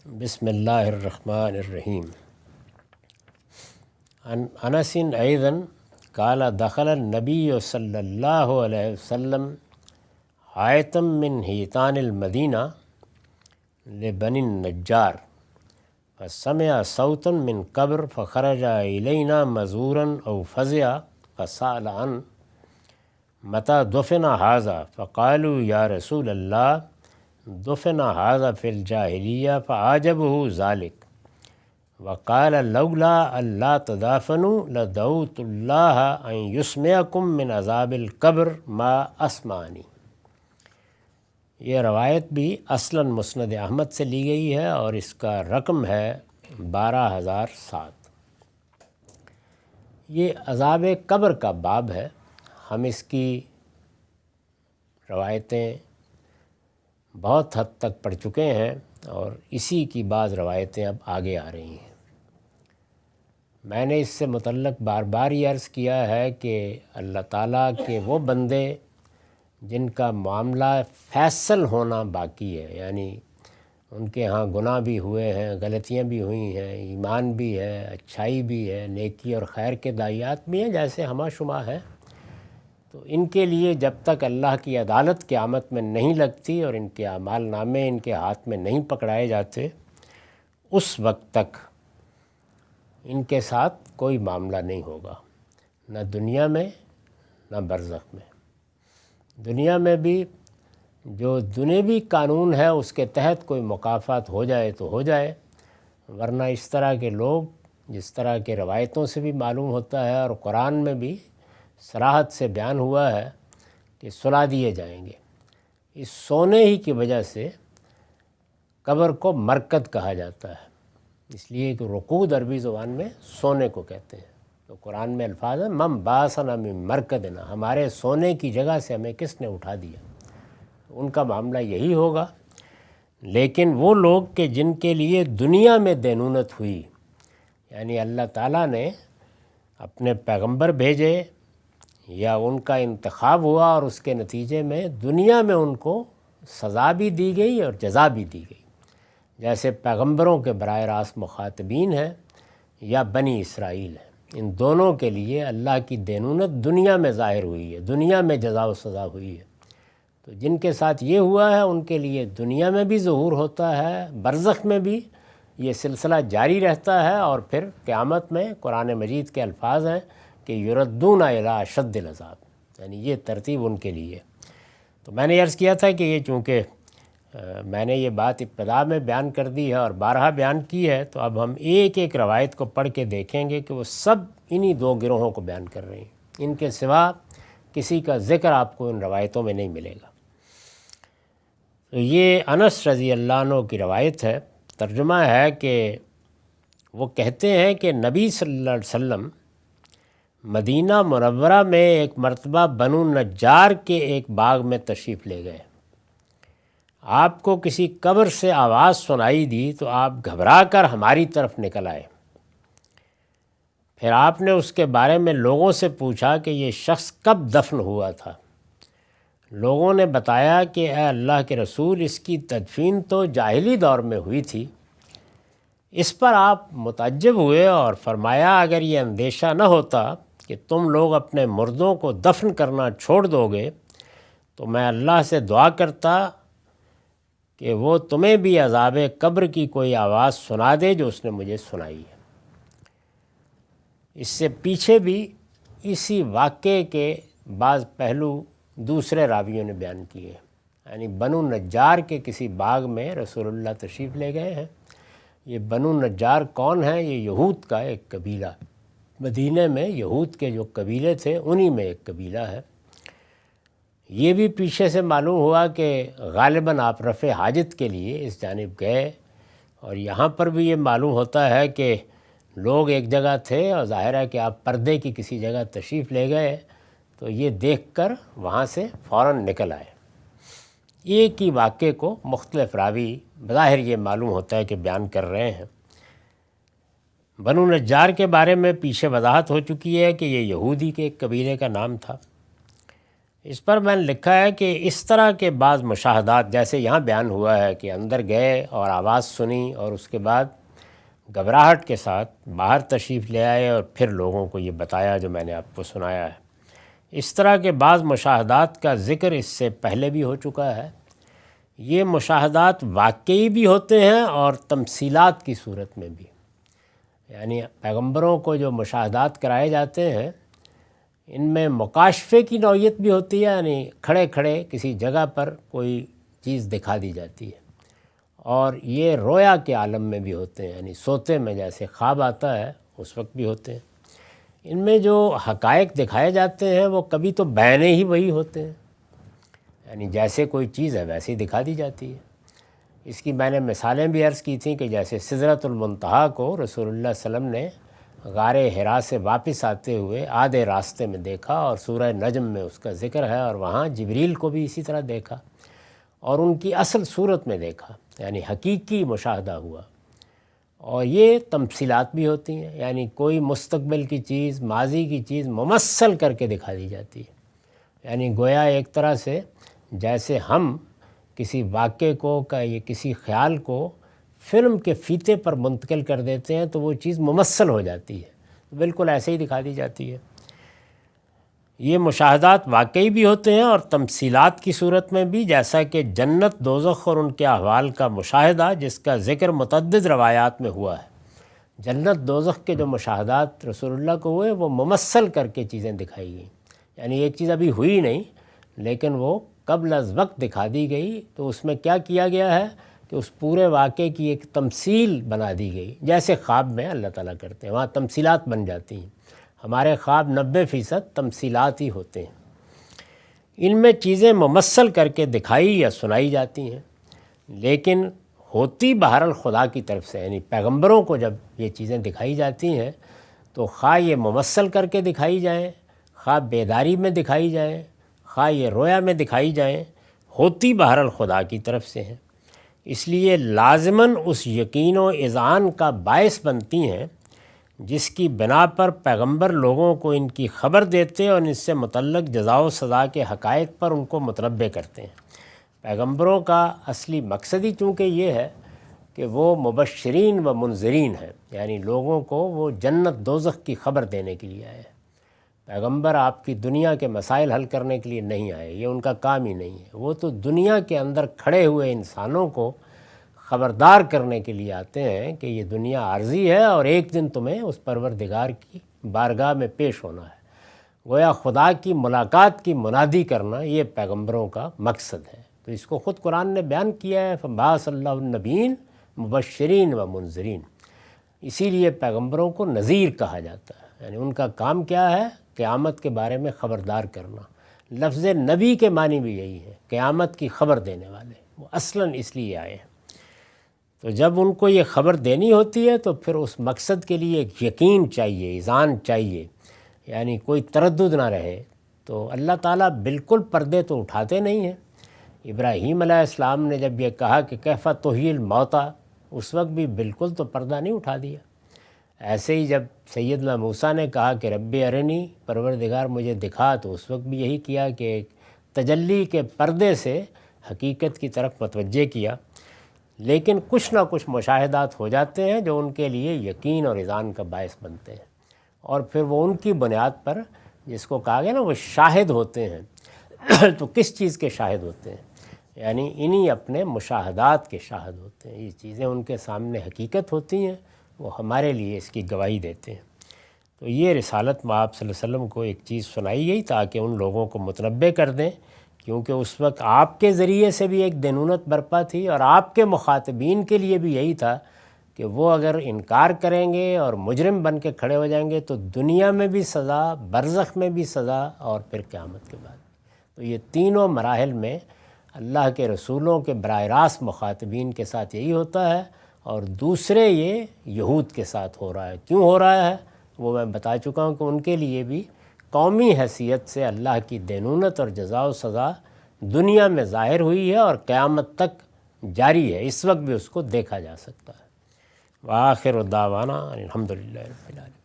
بسم اللہ الرحمن الرحیم. عن انس ایضا قال دخل النبی صلی اللہ علیہ وسلم حائطا من حیطان المدینہ لبنی النجار فسمع صوتا من قبر فخرج الینا مزورا او فزع فسأل عن متى دفن هذا فقالوا یا رسول اللہ دفن هذا في الجاہلیہ فعجبه ذلك وقال لولا الا تدافنوا لدعوت الله ان يسمعكم من عذاب القبر ما اسمعني. یہ روایت بھی اصلاً مسند احمد سے لی گئی ہے اور اس کا رقم ہے 12007. یہ عذاب قبر کا باب ہے. ہم اس کی روایتیں بہت حد تک پڑھ چکے ہیں اور اسی کی بعض روایتیں اب آگے آ رہی ہیں. میں نے اس سے متعلق بار بار یہ عرض کیا ہے کہ اللہ تعالیٰ کے وہ بندے جن کا معاملہ فیصل ہونا باقی ہے، یعنی ان کے ہاں گناہ بھی ہوئے ہیں، غلطیاں بھی ہوئی ہیں، ایمان بھی ہے، اچھائی بھی ہے، نیکی اور خیر کے داعیات بھی ہیں جیسے ہمہ شمہ ہیں، تو ان کے لیے جب تک اللہ کی عدالت قیامت میں نہیں لگتی اور ان کے اعمال نامے ان کے ہاتھ میں نہیں پکڑائے جاتے، اس وقت تک ان کے ساتھ کوئی معاملہ نہیں ہوگا، نہ دنیا میں نہ برزخ میں. دنیا میں بھی جو دنیوی قانون ہے اس کے تحت کوئی مکافات ہو جائے تو ہو جائے، ورنہ اس طرح کے لوگ، جس طرح کے روایتوں سے بھی معلوم ہوتا ہے اور قرآن میں بھی صراحت سے بیان ہوا ہے کہ سلا دیے جائیں گے. اس سونے ہی کی وجہ سے قبر کو مرکد کہا جاتا ہے، اس لیے کہ رقود عربی زبان میں سونے کو کہتے ہیں. تو قرآن میں الفاظ ہیں مم باسنا من مرکدنا، ہمارے سونے کی جگہ سے ہمیں کس نے اٹھا دیا. ان کا معاملہ یہی ہوگا. لیکن وہ لوگ کہ جن کے لیے دنیا میں دینونت ہوئی، یعنی اللہ تعالیٰ نے اپنے پیغمبر بھیجے یا ان کا انتخاب ہوا اور اس کے نتیجے میں دنیا میں ان کو سزا بھی دی گئی اور جزا بھی دی گئی، جیسے پیغمبروں کے براہ راست مخاطبین ہیں یا بنی اسرائیل ہیں، ان دونوں کے لیے اللہ کی دینونت دنیا میں ظاہر ہوئی ہے، دنیا میں جزا و سزا ہوئی ہے. تو جن کے ساتھ یہ ہوا ہے ان کے لیے دنیا میں بھی ظہور ہوتا ہے، برزخ میں بھی یہ سلسلہ جاری رہتا ہے، اور پھر قیامت میں قرآن مجید کے الفاظ ہیں کہ یردون الی اشد العذاب، یعنی یہ ترتیب ان کے لیے. تو میں نے عرض کیا تھا کہ یہ چونکہ میں نے یہ بات ابتدا میں بیان کر دی ہے اور بارہا بیان کی ہے، تو اب ہم ایک ایک روایت کو پڑھ کے دیکھیں گے کہ وہ سب انہی دو گروہوں کو بیان کر رہے ہیں. ان کے سوا کسی کا ذکر آپ کو ان روایتوں میں نہیں ملے گا. تو یہ انس رضی اللہ عنہ کی روایت ہے. ترجمہ ہے کہ وہ کہتے ہیں کہ نبی صلی اللہ علیہ وسلم مدینہ منورہ میں ایک مرتبہ بنو نجار کے ایک باغ میں تشریف لے گئے. آپ کو کسی قبر سے آواز سنائی دی تو آپ گھبرا کر ہماری طرف نکل آئے. پھر آپ نے اس کے بارے میں لوگوں سے پوچھا کہ یہ شخص کب دفن ہوا تھا. لوگوں نے بتایا کہ اے اللہ کے رسول، اس کی تدفین تو جاہلی دور میں ہوئی تھی. اس پر آپ متعجب ہوئے اور فرمایا اگر یہ اندیشہ نہ ہوتا کہ تم لوگ اپنے مردوں کو دفن کرنا چھوڑ دو گے تو میں اللہ سے دعا کرتا کہ وہ تمہیں بھی عذاب قبر کی کوئی آواز سنا دے جو اس نے مجھے سنائی ہے. اس سے پیچھے بھی اسی واقعے کے بعض پہلو دوسرے راویوں نے بیان کیے ہیں. یعنی بنو نجار کے کسی باغ میں رسول اللہ تشریف لے گئے ہیں. یہ بنو نجار کون ہیں؟ یہ یہود کا ایک قبیلہ، مدینہ میں یہود کے جو قبیلے تھے انہی میں ایک قبیلہ ہے. یہ بھی پیچھے سے معلوم ہوا کہ غالباً آپ رفع حاجت کے لیے اس جانب گئے، اور یہاں پر بھی یہ معلوم ہوتا ہے کہ لوگ ایک جگہ تھے اور ظاہر ہے کہ آپ پردے کی کسی جگہ تشریف لے گئے، تو یہ دیکھ کر وہاں سے فوراً نکل آئے. ایک ہی واقعے کو مختلف راوی بظاہر یہ معلوم ہوتا ہے کہ بیان کر رہے ہیں. بنو نجار کے بارے میں پیچھے وضاحت ہو چکی ہے کہ یہ یہودی کے ایک قبیلے کا نام تھا. اس پر میں نے لکھا ہے کہ اس طرح کے بعض مشاہدات، جیسے یہاں بیان ہوا ہے کہ اندر گئے اور آواز سنی اور اس کے بعد گھبراہٹ کے ساتھ باہر تشریف لے آئے اور پھر لوگوں کو یہ بتایا جو میں نے آپ کو سنایا ہے، اس طرح کے بعض مشاہدات کا ذکر اس سے پہلے بھی ہو چکا ہے۔ یہ مشاہدات واقعی بھی ہوتے ہیں اور تمثیلات کی صورت میں بھی، یعنی پیغمبروں کو جو مشاہدات کرائے جاتے ہیں ان میں مکاشفے کی نوعیت بھی ہوتی ہے، یعنی کھڑے کھڑے کسی جگہ پر کوئی چیز دکھا دی جاتی ہے، اور یہ رویا کے عالم میں بھی ہوتے ہیں، یعنی سوتے میں جیسے خواب آتا ہے اس وقت بھی ہوتے ہیں۔ ان میں جو حقائق دکھائے جاتے ہیں وہ کبھی تو بیانے ہی وہی ہوتے ہیں، یعنی جیسے کوئی چیز ہے ویسے ہی دکھا دی جاتی ہے۔ اس کی میں نے مثالیں بھی عرض کی تھیں کہ جیسے سدرۃ المنتہا کو رسول اللہ صلی اللہ علیہ وسلم نے غار حرا سے واپس آتے ہوئے آدھے راستے میں دیکھا، اور سورہ نجم میں اس کا ذکر ہے، اور وہاں جبریل کو بھی اسی طرح دیکھا اور ان کی اصل صورت میں دیکھا، یعنی حقیقی مشاہدہ ہوا۔ اور یہ تمثیلات بھی ہوتی ہیں، یعنی کوئی مستقبل کی چیز، ماضی کی چیز ممثل کر کے دکھا دی جاتی ہے، یعنی گویا ایک طرح سے جیسے ہم کسی واقعے کو یا کسی خیال کو فلم کے فیتے پر منتقل کر دیتے ہیں تو وہ چیز ممثل ہو جاتی ہے، بالکل ایسے ہی دکھا دی جاتی ہے۔ یہ مشاہدات واقعی بھی ہوتے ہیں اور تمثیلات کی صورت میں بھی، جیسا کہ جنت، دوزخ اور ان کے احوال کا مشاہدہ جس کا ذکر متعدد روایات میں ہوا ہے۔ جنت دوزخ کے جو مشاہدات رسول اللہ کو ہوئے وہ ممثل کر کے چیزیں دکھائی گئیں، یعنی ایک چیز ابھی ہوئی نہیں لیکن وہ قبل از وقت دکھا دی گئی، تو اس میں کیا کیا گیا ہے کہ اس پورے واقعے کی ایک تمثیل بنا دی گئی، جیسے خواب میں اللہ تعالیٰ کرتے ہیں، وہاں تمثیلات بن جاتی ہیں۔ ہمارے خواب 90% تمثیلات ہی ہوتے ہیں، ان میں چیزیں ممثل کر کے دکھائی یا سنائی جاتی ہیں، لیکن ہوتی بہرحال خدا کی طرف سے، یعنی پیغمبروں کو جب یہ چیزیں دکھائی جاتی ہیں تو خواہ یہ ممثل کر کے دکھائی جائیں، خواہ بیداری میں دکھائی جائیں، خواہ یہ رویا میں دکھائی جائیں، ہوتی بہرحال خدا کی طرف سے ہیں، اس لیے لازماً اس یقین و اذعان کا باعث بنتی ہیں جس کی بنا پر پیغمبر لوگوں کو ان کی خبر دیتے اور ان سے متعلق جزا و سزا کے حقائق پر ان کو متنبع کرتے ہیں۔ پیغمبروں کا اصلی مقصد ہی چونکہ یہ ہے کہ وہ مبشرین و منذرین ہیں، یعنی لوگوں کو وہ جنت دوزخ کی خبر دینے کے لیے آئے ہیں۔ پیغمبر آپ کی دنیا کے مسائل حل کرنے کے لیے نہیں آئے، یہ ان کا کام ہی نہیں ہے، وہ تو دنیا کے اندر کھڑے ہوئے انسانوں کو خبردار کرنے کے لیے آتے ہیں کہ یہ دنیا عارضی ہے اور ایک دن تمہیں اس پروردگار کی بارگاہ میں پیش ہونا ہے۔ گویا خدا کی ملاقات کی منادی کرنا یہ پیغمبروں کا مقصد ہے، تو اس کو خود قرآن نے بیان کیا ہے، فَبَعَثَ اللَّهُ النَّبِيِّينَ مُبَشِّرِينَ وَمُنذِرِينَ، اسی لیے پیغمبروں کو نذیر کہا جاتا ہے، یعنی ان کا کام کیا ہے؟ قیامت کے بارے میں خبردار کرنا۔ لفظ نبی کے معنی بھی یہی ہے، قیامت کی خبر دینے والے، وہ اصلاً اس لیے آئے ہیں۔ تو جب ان کو یہ خبر دینی ہوتی ہے تو پھر اس مقصد کے لیے ایک یقین چاہیے، اذعان چاہیے، یعنی کوئی تردد نہ رہے۔ تو اللہ تعالیٰ بالکل پردے تو اٹھاتے نہیں ہیں۔ ابراہیم علیہ السلام نے جب یہ کہا کہ کیف تحیی الموتیٰ، اس وقت بھی بالکل تو پردہ نہیں اٹھا دیا۔ ایسے ہی جب سیدنا موسیٰ نے کہا کہ رب ارنی، پروردگار مجھے دکھا، تو اس وقت بھی یہی کیا کہ ایک تجلی کے پردے سے حقیقت کی طرف متوجہ کیا۔ لیکن کچھ نہ کچھ مشاہدات ہو جاتے ہیں جو ان کے لیے یقین اور اذعان کا باعث بنتے ہیں، اور پھر وہ ان کی بنیاد پر، جس کو کہا گیا نا وہ شاہد ہوتے ہیں تو کس چیز کے شاہد ہوتے ہیں؟ یعنی انہی اپنے مشاہدات کے شاہد ہوتے ہیں، یہ چیزیں ان کے سامنے حقیقت ہوتی ہیں، وہ ہمارے لیے اس کی گواہی دیتے ہیں۔ تو یہ رسالت میں آپ صلی اللہ علیہ وسلم کو ایک چیز سنائی گئی تاکہ ان لوگوں کو متنبع کر دیں، کیونکہ اس وقت آپ کے ذریعے سے بھی ایک دینونت برپا تھی، اور آپ کے مخاطبین کے لیے بھی یہی تھا کہ وہ اگر انکار کریں گے اور مجرم بن کے کھڑے ہو جائیں گے تو دنیا میں بھی سزا، برزخ میں بھی سزا، اور پھر قیامت کے بعد۔ تو یہ تینوں مراحل میں اللہ کے رسولوں کے براہ راست مخاطبین کے ساتھ یہی ہوتا ہے، اور دوسرے یہ یہود کے ساتھ ہو رہا ہے۔ کیوں ہو رہا ہے وہ میں بتا چکا ہوں کہ ان کے لیے بھی قومی حیثیت سے اللہ کی دینونت اور جزا و سزا دنیا میں ظاہر ہوئی ہے اور قیامت تک جاری ہے، اس وقت بھی اس کو دیکھا جا سکتا ہے۔ وآخر دعوانا الحمدللہ رب العالمین۔